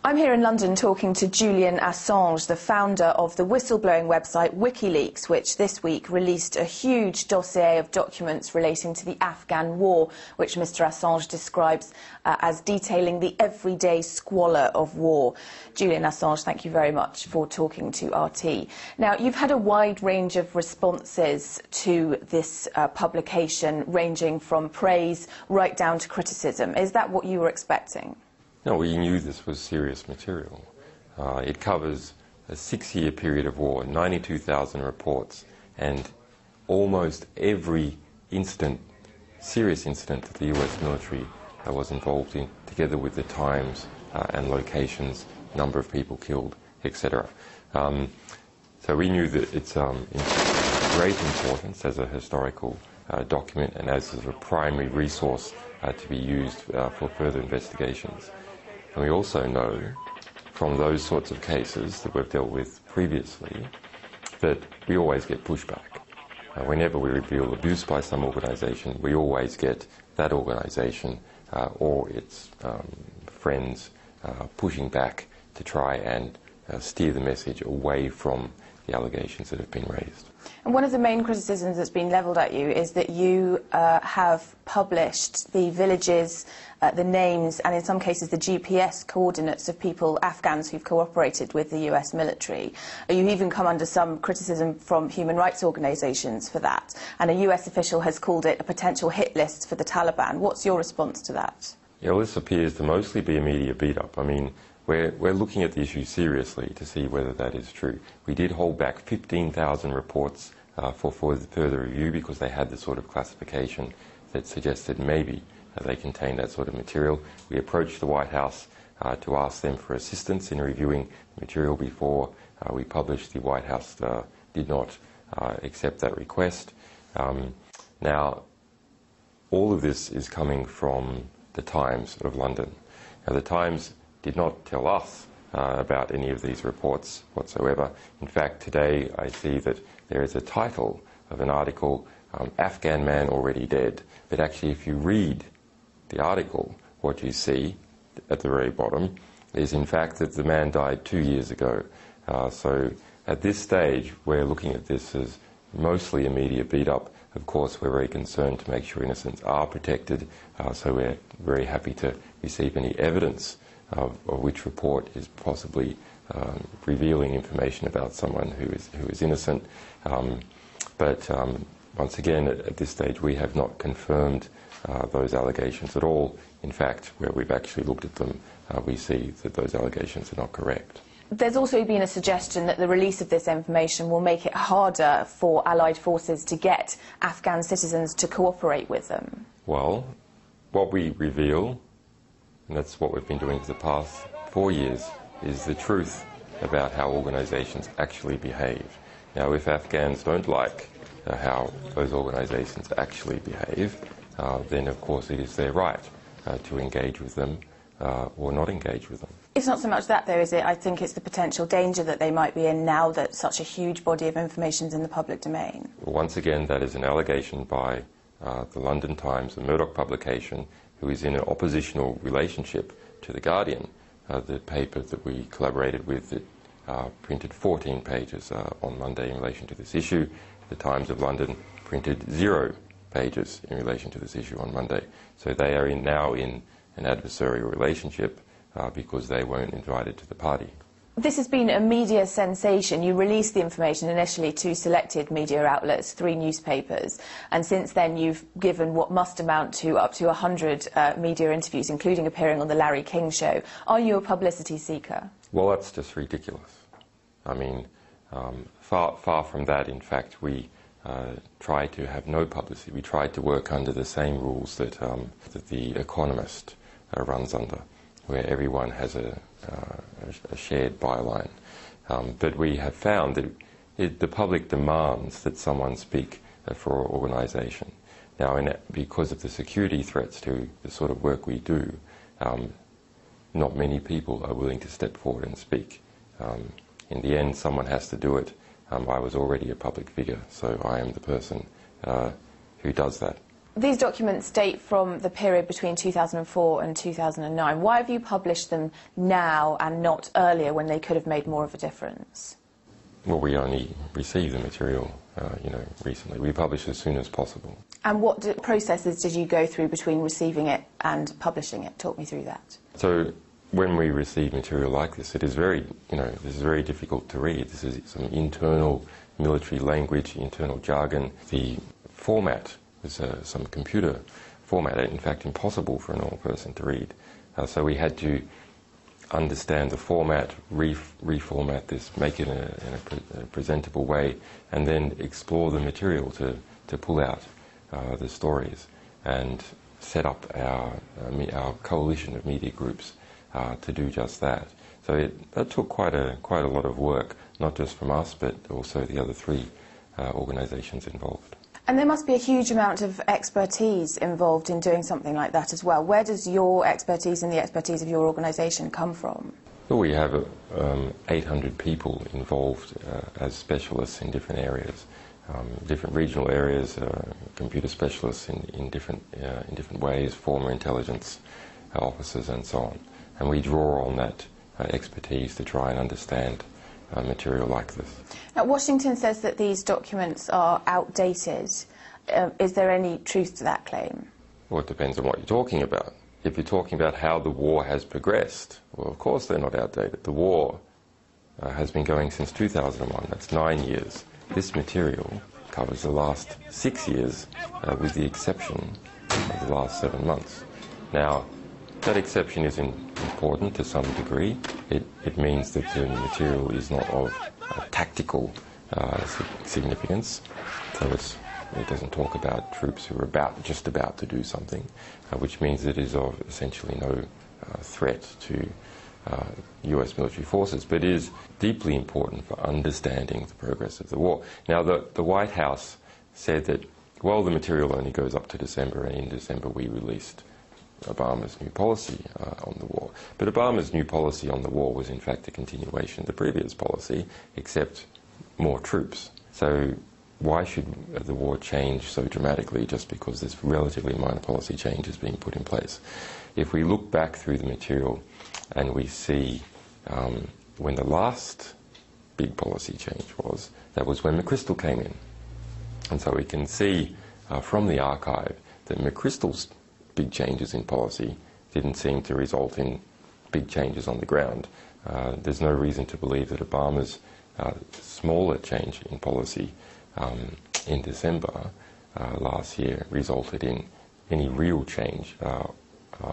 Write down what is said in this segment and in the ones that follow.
I'm here in London talking to Julian Assange, the founder of the whistleblowing website WikiLeaks, which this week released a huge dossier of documents relating to the Afghan war, which Mr. Assange describes as detailing the everyday squalor of war. Julian Assange, thank you very much for talking to RT. Now, you've had a wide range of responses to this publication, ranging from praise right down to criticism. Is that what you were expecting? No, we knew this was serious material. It covers a 6-year period of war, 92,000 reports, and almost every incident, serious incident that the US military was involved in, together with the times and locations, number of people killed, etc. So we knew that it's in great importance as a historical document and as a primary resource to be used for further investigations. And we also know from those sorts of cases that we've dealt with previously that we always get pushback. Whenever we reveal abuse by some organisation, we always get that organisation or its friends pushing back to try and steer the message away from the allegations that have been raised. And one of the main criticisms that's been levelled at you is that you have published the villages, the names, and in some cases the GPS coordinates of people, Afghans, who've cooperated with the US military. You've even come under some criticism from human rights organisations for that, and a US official has called it a potential hit list for the Taliban. What's your response to that? Yeah, well, this appears to mostly be a media beat-up. I mean, we're looking at the issue seriously to see whether that is true. We did hold back 15,000 reports for further review because they had the sort of classification that suggested maybe they contained that sort of material. We approached the White House to ask them for assistance in reviewing the material before we published. The White House did not accept that request. Now, all of this is coming from the Times of London. Now, the Times did not tell us about any of these reports whatsoever. In fact, today I see that there is a title of an article, Afghan Man Already Dead. But actually, if you read the article, what you see at the very bottom is, in fact, that the man died 2 years ago. So at this stage, we're looking at this as mostly a media beat-up. Of course, we're very concerned to make sure innocents are protected, so we're very happy to receive any evidence of which report is possibly revealing information about someone who is innocent. But once again, at this stage, we have not confirmed those allegations at all. In fact, where we've actually looked at them, we see that those allegations are not correct. There's also been a suggestion that the release of this information will make it harder for Allied forces to get Afghan citizens to cooperate with them. Well, what we reveal, and that's what we've been doing for the past 4 years, is the truth about how organisations actually behave. Now, if Afghans don't like how those organisations actually behave, then of course it is their right to engage with them or not engage with them. It's not so much that, though, is it? I think it's the potential danger that they might be in now that such a huge body of information is in the public domain. Once again, that is an allegation by the London Times, a Murdoch publication, who is in an oppositional relationship to The Guardian, the paper that we collaborated with that printed 14 pages on Monday in relation to this issue. The Times of London printed 0 pages in relation to this issue on Monday. So they are now in an adversarial relationship because they weren't invited to the party. This has been a media sensation. You released the information initially to selected media outlets, 3 newspapers, and since then you've given what must amount to up to 100 media interviews, including appearing on the Larry King Show. Are you a publicity seeker? Well, that's just ridiculous. I mean, far from that. In fact, we tried to have no publicity. We tried to work under the same rules that The Economist runs under, where everyone has a shared byline. But we have found that the public demands that someone speak for an organisation. Now, because of the security threats to the sort of work we do, not many people are willing to step forward and speak. In the end, someone has to do it. I was already a public figure, so I am the person who does that. These documents date from the period between 2004 and 2009. Why have you published them now and not earlier when they could have made more of a difference? Well, we only received the material, recently. We publish as soon as possible. And what processes did you go through between receiving it and publishing it? Talk me through that. So when we receive material like this, it is very, this is very difficult to read. This is some internal military language, internal jargon. The format was some computer format, in fact impossible for a normal person to read. So we had to understand the format, reformat this, make it in a presentable way, and then explore the material to pull out the stories and set up our coalition of media groups to do just that. So that took quite a lot of work, not just from us, but also the other three organisations involved. And there must be a huge amount of expertise involved in doing something like that as well. Where does your expertise and the expertise of your organisation come from? Well, we have 800 people involved as specialists in different areas, different regional areas, computer specialists in different ways, former intelligence officers and so on. And we draw on that expertise to try and understand material like this. Now, Washington says that these documents are outdated. Is there any truth to that claim? Well, it depends on what you're talking about. If you're talking about how the war has progressed, well, of course they're not outdated. The war has been going since 2001. That's 9 years. This material covers the last 6 years, with the exception of the last 7 months. Now, that exception is important to some degree. It means that the material is not of tactical significance, so it doesn't talk about troops who are just about to do something, which means it is of essentially no threat to US military forces, but is deeply important for understanding the progress of the war. Now, the White House said that, well, the material only goes up to December, and in December we released Obama's new policy on the war. But Obama's new policy on the war was in fact a continuation of the previous policy, except more troops. So why should the war change so dramatically just because this relatively minor policy change is being put in place? If we look back through the material and we see when the last big policy change was, that was when McChrystal came in. And so we can see from the archive that McChrystal's big changes in policy didn't seem to result in big changes on the ground. There's no reason to believe that Obama's smaller change in policy in December last year resulted in any real change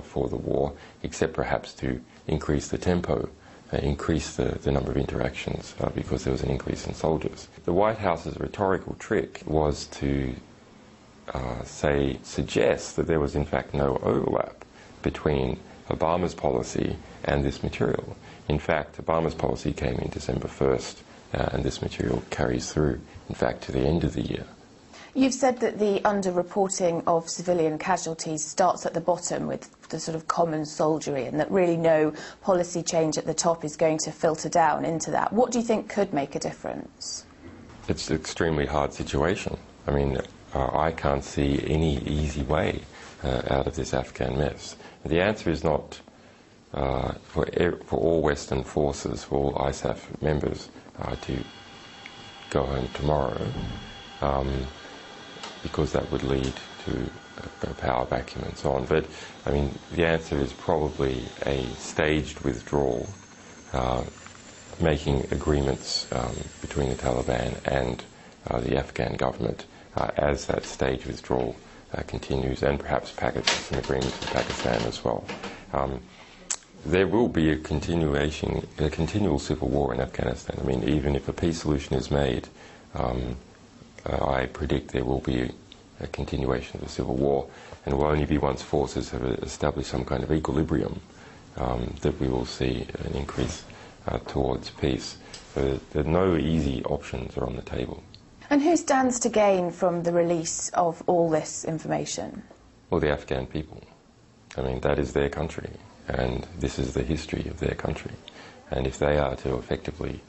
for the war, except perhaps to increase the tempo, increase the number of interactions because there was an increase in soldiers. The White House's rhetorical trick was to suggest that there was in fact no overlap between Obama's policy and this material. In fact, Obama's policy came in December 1st, and this material carries through, in fact, to the end of the year. You've said that the underreporting of civilian casualties starts at the bottom with the sort of common soldiery, and that really no policy change at the top is going to filter down into that. What do you think could make a difference? It's an extremely hard situation. I mean, I can't see any easy way out of this Afghan mess. The answer is not for all Western forces, for all ISAF members to go home tomorrow, because that would lead to a power vacuum and so on. But, I mean, the answer is probably a staged withdrawal, making agreements between the Taliban and the Afghan government as that staged withdrawal continues, and perhaps some agreements with Pakistan as well. There will be a continual civil war in Afghanistan. I mean, even if a peace solution is made, I predict there will be a continuation of the civil war, and it will only be once forces have established some kind of equilibrium that we will see an increase towards peace. So no easy options are on the table. And who stands to gain from the release of all this information? Well, the Afghan people. I mean, that is their country, and this is the history of their country. And if they are to effectively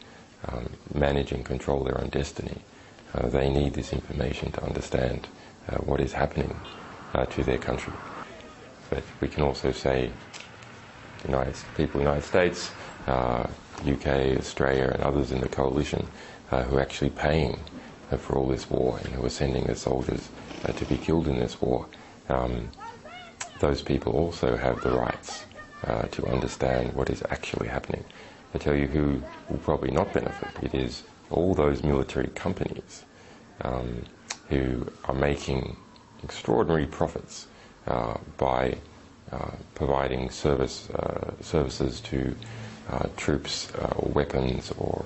manage and control their own destiny, they need this information to understand what is happening to their country. But we can also say people in the United States, UK, Australia and others in the coalition who are actually paying for all this war and who are sending their soldiers to be killed in this war. Those people also have the rights to understand what is actually happening. I tell you who will probably not benefit. It is all those military companies who are making extraordinary profits by providing services to troops or weapons or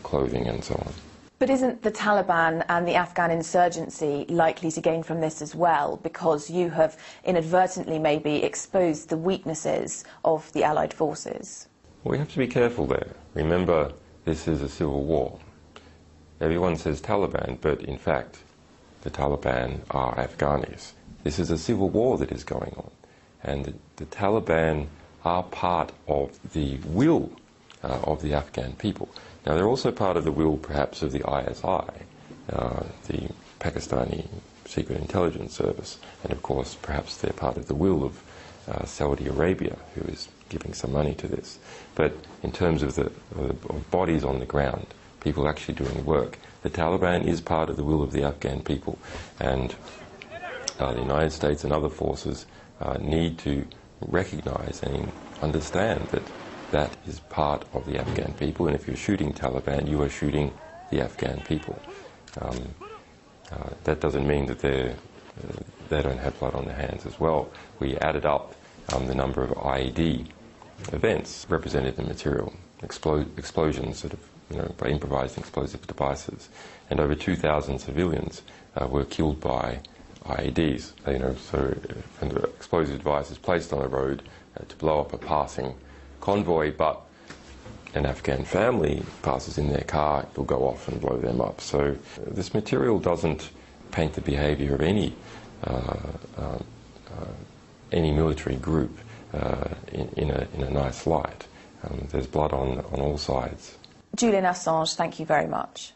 clothing and so on. But isn't the Taliban and the Afghan insurgency likely to gain from this as well, because you have inadvertently maybe exposed the weaknesses of the Allied forces? We have to be careful there. Remember, this is a civil war. Everyone says Taliban, but in fact, the Taliban are Afghanis. This is a civil war that is going on, and the Taliban are part of the will of the Afghan people. Now, they're also part of the will, perhaps, of the ISI, the Pakistani Secret Intelligence Service, and of course, perhaps they're part of the will of Saudi Arabia, who is giving some money to this. But in terms of the bodies on the ground, people actually doing work, the Taliban is part of the will of the Afghan people, and the United States and other forces need to recognize and understand that that is part of the Afghan people, and if you're shooting Taliban, you are shooting the Afghan people. That doesn't mean that they don't have blood on their hands as well. We added up the number of IED events represented in material, explosions sort of, by improvised explosive devices, and over 2,000 civilians were killed by IEDs. So when the explosive device is placed on the road to blow up a passing convoy, but an Afghan family passes in their car, it will go off and blow them up. So this material doesn't paint the behaviour of any military group in a nice light. There's blood on all sides. Julian Assange, thank you very much.